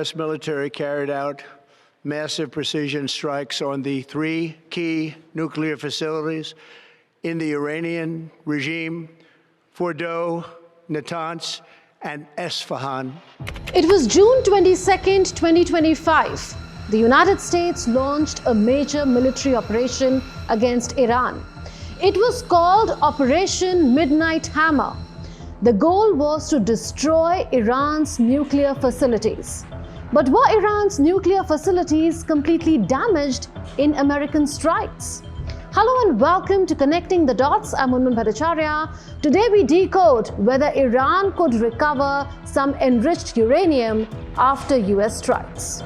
U.S. military carried out massive precision strikes on the three key nuclear facilities in the Iranian regime: Fordo, Natanz, and Isfahan. It was June 22nd, 2025. The United States launched a major military operation against Iran. It was called Operation Midnight Hammer. The goal was to destroy Iran's nuclear facilities. But were Iran's nuclear facilities completely damaged in American strikes? Hello and welcome to Connecting the Dots. I'm Unman Bhattacharya. Today we decode whether Iran could recover some enriched uranium after US strikes.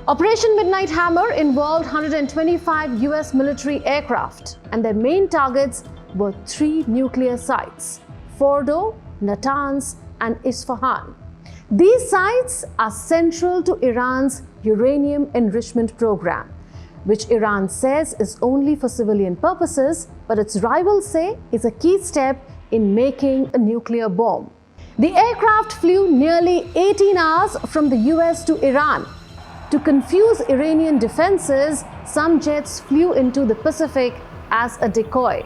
Operation Midnight Hammer involved 125 US military aircraft, and their main targets were three nuclear sites: Fordo, Natanz, and Isfahan. These sites are central to Iran's uranium enrichment program, which Iran says is only for civilian purposes, but its rivals say is a key step in making a nuclear bomb. The aircraft flew nearly 18 hours from the US to Iran. To confuse Iranian defenses, some jets flew into the Pacific as a decoy.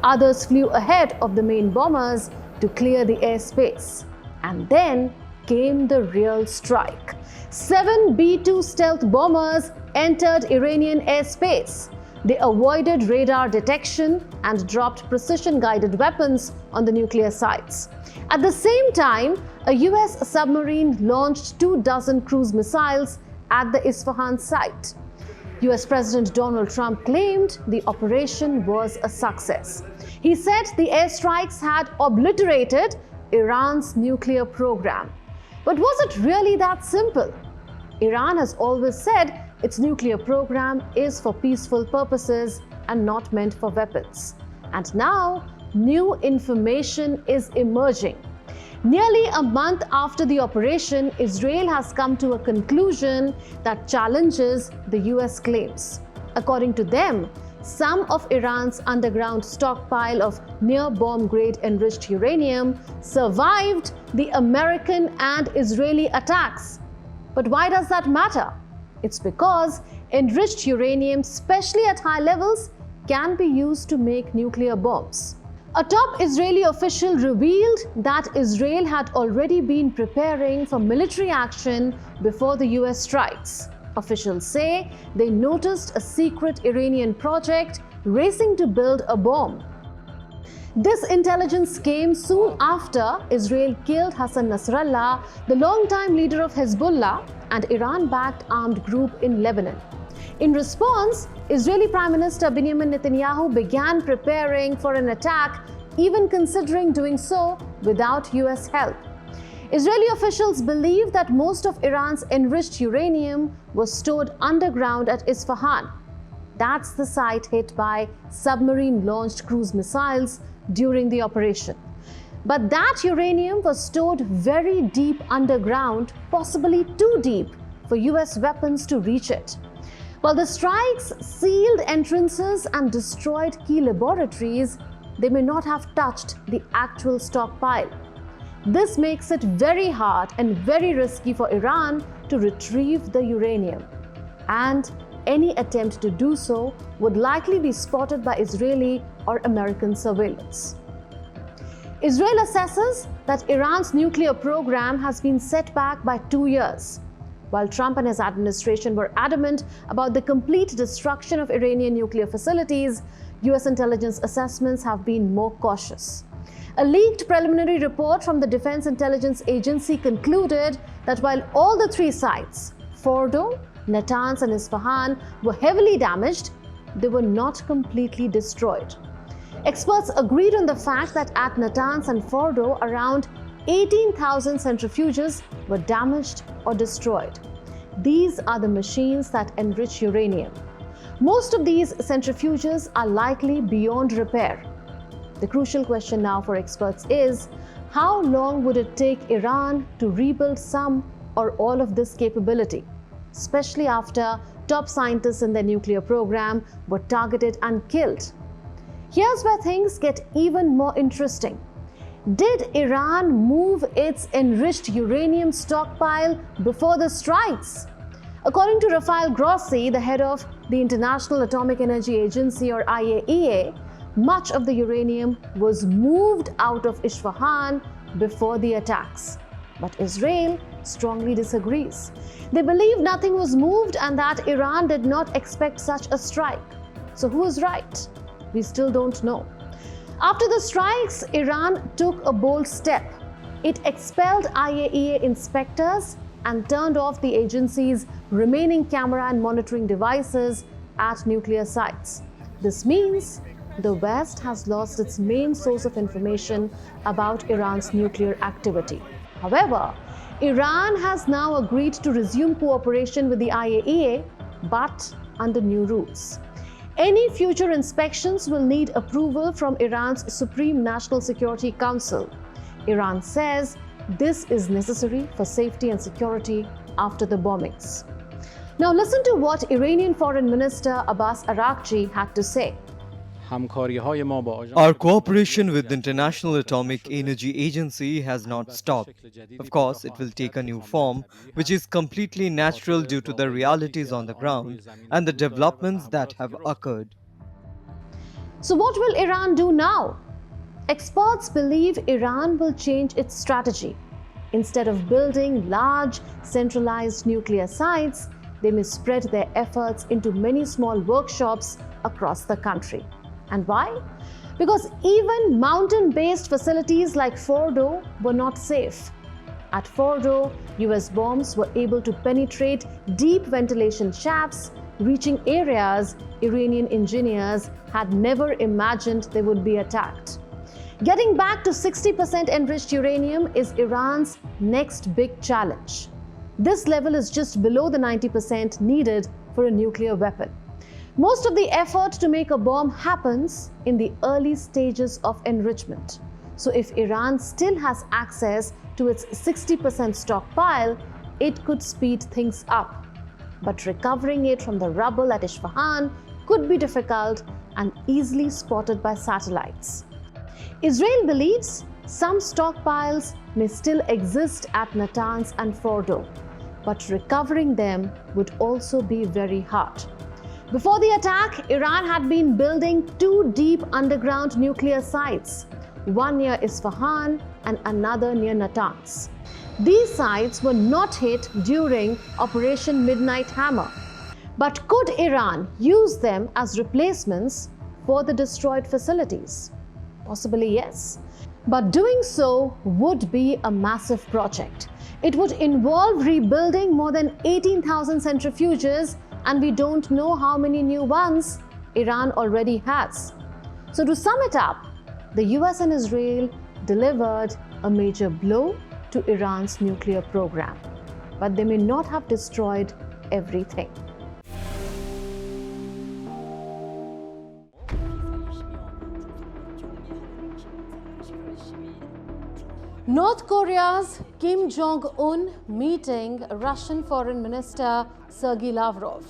Others flew ahead of the main bombers to clear the airspace. And then came the real strike. 7 B-2 stealth bombers entered Iranian airspace. They avoided radar detection and dropped precision-guided weapons on the nuclear sites. At the same time, a US submarine launched 24 cruise missiles at the Isfahan site. US President Donald Trump claimed the operation was a success. He said the airstrikes had obliterated Iran's nuclear program. But was it really that simple? Iran has always said its nuclear program is for peaceful purposes and not meant for weapons. And now, new information is emerging. Nearly a month after the operation, Israel has come to a conclusion that challenges the US claims. According to them, some of Iran's underground stockpile of near-bomb-grade enriched uranium survived the American and Israeli attacks. But why does that matter? It's because enriched uranium, especially at high levels, can be used to make nuclear bombs. A top Israeli official revealed that Israel had already been preparing for military action before the US strikes. Officials say they noticed a secret Iranian project racing to build a bomb. This intelligence came soon after Israel killed Hassan Nasrallah, the longtime leader of Hezbollah, an Iran-backed armed group in Lebanon. In response, Israeli Prime Minister Benjamin Netanyahu began preparing for an attack, even considering doing so without US help. Israeli officials believe that most of Iran's enriched uranium was stored underground at Isfahan. That's the site hit by submarine-launched cruise missiles during the operation. But that uranium was stored very deep underground, possibly too deep for US weapons to reach it. While the strikes sealed entrances and destroyed key laboratories, they may not have touched the actual stockpile. This makes it very hard and very risky for Iran to retrieve the uranium. And any attempt to do so would likely be spotted by Israeli or American surveillance. Israel assesses that Iran's nuclear program has been set back by 2 years. While Trump and his administration were adamant about the complete destruction of Iranian nuclear facilities, US intelligence assessments have been more cautious. A leaked preliminary report from the Defense Intelligence Agency concluded that while all the three sites, Fordo, Natanz, and Isfahan, were heavily damaged, they were not completely destroyed. Experts agreed on the fact that at Natanz and Fordo, around 18,000 centrifuges were damaged or destroyed. These are the machines that enrich uranium. Most of these centrifuges are likely beyond repair. The crucial question now for experts is, how long would it take Iran to rebuild some or all of this capability, especially after top scientists in their nuclear program were targeted and killed? Here's where things get even more interesting. Did Iran move its enriched uranium stockpile before the strikes? According to Rafael Grossi, the head of the International Atomic Energy Agency or IAEA, much of the uranium was moved out of Isfahan before the attacks. But Israel strongly disagrees. They believe nothing was moved and that Iran did not expect such a strike. So who is right? We still don't know. After the strikes, Iran took a bold step. It expelled IAEA inspectors and turned off the agency's remaining camera and monitoring devices at nuclear sites. This means the West has lost its main source of information about Iran's nuclear activity. However, Iran has now agreed to resume cooperation with the IAEA, but under new rules. Any future inspections will need approval from Iran's Supreme National Security Council. Iran says this is necessary for safety and security after the bombings. Now listen to what Iranian Foreign Minister Abbas Araghchi had to say. Our cooperation with the International Atomic Energy Agency has not stopped. Of course, it will take a new form, which is completely natural due to the realities on the ground and the developments that have occurred. So what will Iran do now? Experts believe Iran will change its strategy. Instead of building large, centralized nuclear sites, they may spread their efforts into many small workshops across the country. And why? Because even mountain-based facilities like Fordo were not safe. At Fordo, US bombs were able to penetrate deep ventilation shafts, reaching areas Iranian engineers had never imagined they would be attacked. Getting back to 60% enriched uranium is Iran's next big challenge. This level is just below the 90% needed for a nuclear weapon. Most of the effort to make a bomb happens in the early stages of enrichment. So if Iran still has access to its 60% stockpile, it could speed things up. But recovering it from the rubble at Isfahan could be difficult and easily spotted by satellites. Israel believes some stockpiles may still exist at Natanz and Fordo, but recovering them would also be very hard. Before the attack, Iran had been building 2 deep underground nuclear sites, one near Isfahan and another near Natanz. These sites were not hit during Operation Midnight Hammer. But could Iran use them as replacements for the destroyed facilities? Possibly yes. But doing so would be a massive project. It would involve rebuilding more than 18,000 centrifuges, and we don't know how many new ones Iran already has. So to sum it up, the US and Israel delivered a major blow to Iran's nuclear program, but they may not have destroyed everything. North Korea's Kim Jong-un meeting Russian Foreign Minister Sergei Lavrov.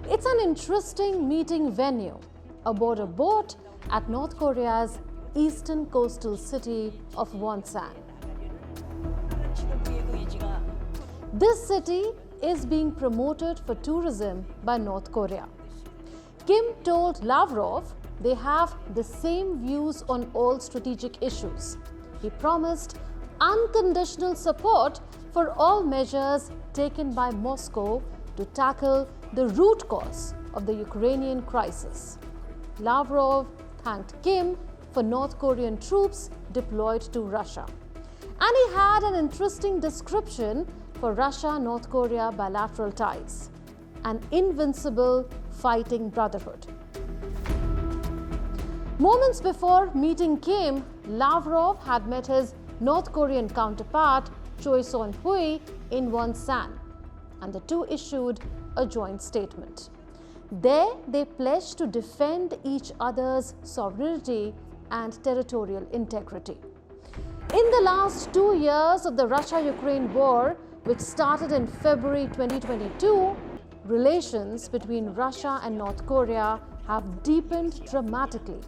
It's an interesting meeting venue aboard a boat at North Korea's eastern coastal city of Wonsan. This city is being promoted for tourism by North Korea. Kim told Lavrov they have the same views on all strategic issues. He promised unconditional support for all measures taken by Moscow to tackle the root cause of the Ukrainian crisis. Lavrov thanked Kim for North Korean troops deployed to Russia. And he had an interesting description for Russia-North Korea bilateral ties: an invincible fighting brotherhood. Moments before meeting Kim, Lavrov had met his North Korean counterpart Choi Son-hui in Wonsan, and the two issued a joint statement. There, they pledged to defend each other's sovereignty and territorial integrity. In the last 2 years of the Russia-Ukraine war, which started in February 2022, relations between Russia and North Korea have deepened dramatically.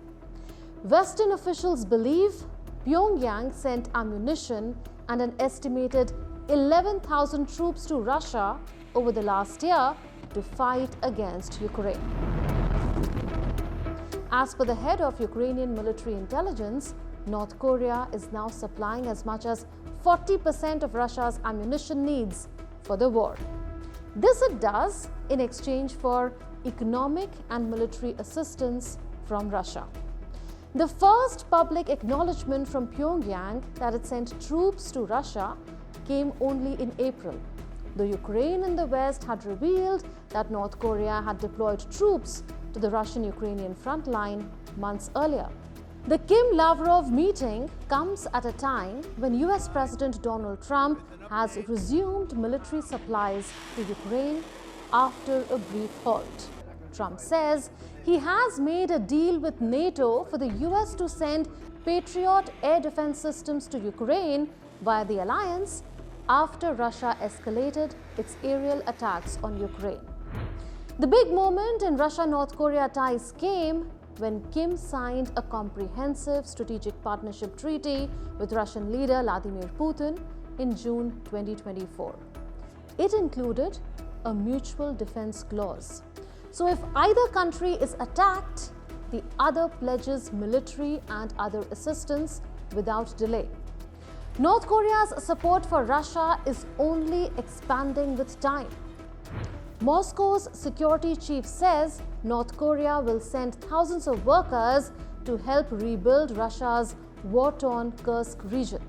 Western officials believe Pyongyang sent ammunition and an estimated 11,000 troops to Russia over the last year to fight against Ukraine. As per the head of Ukrainian military intelligence, North Korea is now supplying as much as 40% of Russia's ammunition needs for the war. This it does in exchange for economic and military assistance from Russia. The first public acknowledgement from Pyongyang that it sent troops to Russia came only in April, though Ukraine and the West had revealed that North Korea had deployed troops to the Russian-Ukrainian front line months earlier. The Kim-Lavrov meeting comes at a time when US President Donald Trump has resumed military supplies to Ukraine after a brief halt. Trump says he has made a deal with NATO for the US to send Patriot air defense systems to Ukraine via the alliance after Russia escalated its aerial attacks on Ukraine. The big moment in Russia-North Korea ties came when Kim signed a comprehensive strategic partnership treaty with Russian leader Vladimir Putin in June 2024. It included a mutual defense clause. So if either country is attacked, the other pledges military and other assistance without delay. North Korea's support for Russia is only expanding with time. Moscow's security chief says North Korea will send thousands of workers to help rebuild Russia's war-torn Kursk region.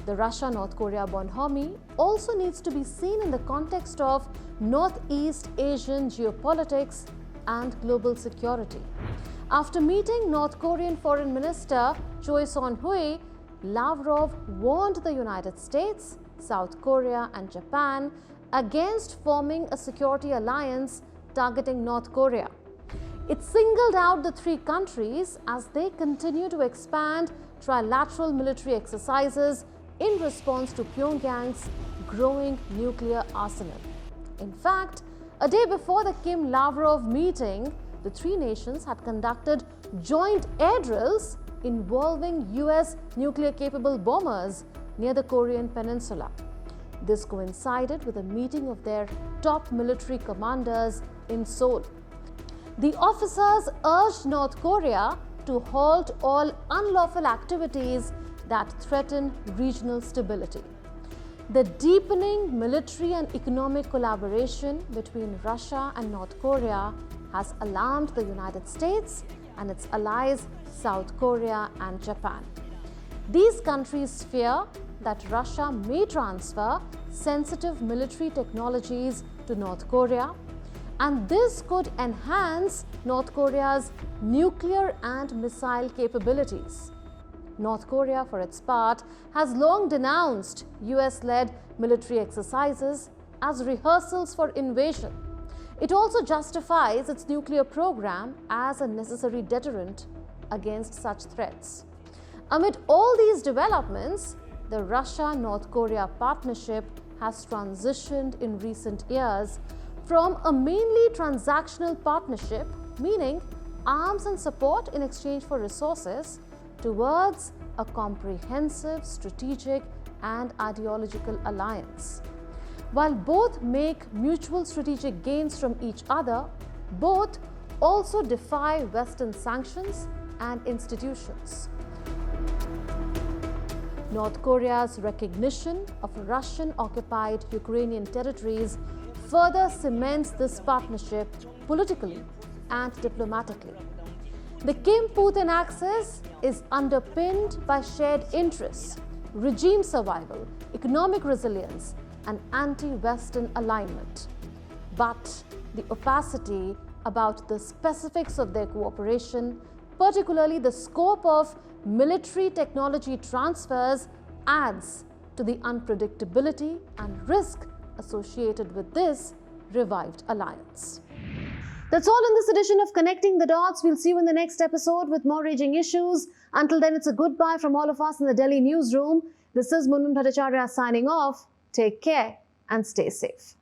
The Russia-North Korea bonhommie also needs to be seen in the context of Northeast Asian geopolitics and global security. After meeting North Korean Foreign Minister Choi Son-hui, Lavrov warned the United States, South Korea and Japan against forming a security alliance targeting North Korea. It singled out the three countries as they continue to expand trilateral military exercises in response to Pyongyang's growing nuclear arsenal. In fact, a day before the Kim-Lavrov meeting, the three nations had conducted joint air drills involving US nuclear-capable bombers near the Korean peninsula. This coincided with a meeting of their top military commanders in Seoul. The officers urged North Korea to halt all unlawful activities that threaten regional stability. The deepening military and economic collaboration between Russia and North Korea has alarmed the United States and its allies South Korea and Japan. These countries fear that Russia may transfer sensitive military technologies to North Korea, and this could enhance North Korea's nuclear and missile capabilities. North Korea, for its part, has long denounced US-led military exercises as rehearsals for invasion. It also justifies its nuclear program as a necessary deterrent against such threats. Amid all these developments, the Russia-North Korea partnership has transitioned in recent years from a mainly transactional partnership, meaning arms and support in exchange for resources, towards a comprehensive strategic and ideological alliance. While both make mutual strategic gains from each other, both also defy Western sanctions and institutions. North Korea's recognition of Russian-occupied Ukrainian territories further cements this partnership politically and diplomatically. The Kim-Putin axis is underpinned by shared interests, regime survival, economic resilience, and anti-Western alignment. But the opacity about the specifics of their cooperation, particularly the scope of military technology transfers, adds to the unpredictability and risk associated with this revived alliance. That's all in this edition of Connecting the Dots. We'll see you in the next episode with more raging issues. Until then, it's a goodbye from all of us in the Delhi newsroom. This is Munun Bhattacharya signing off. Take care and stay safe.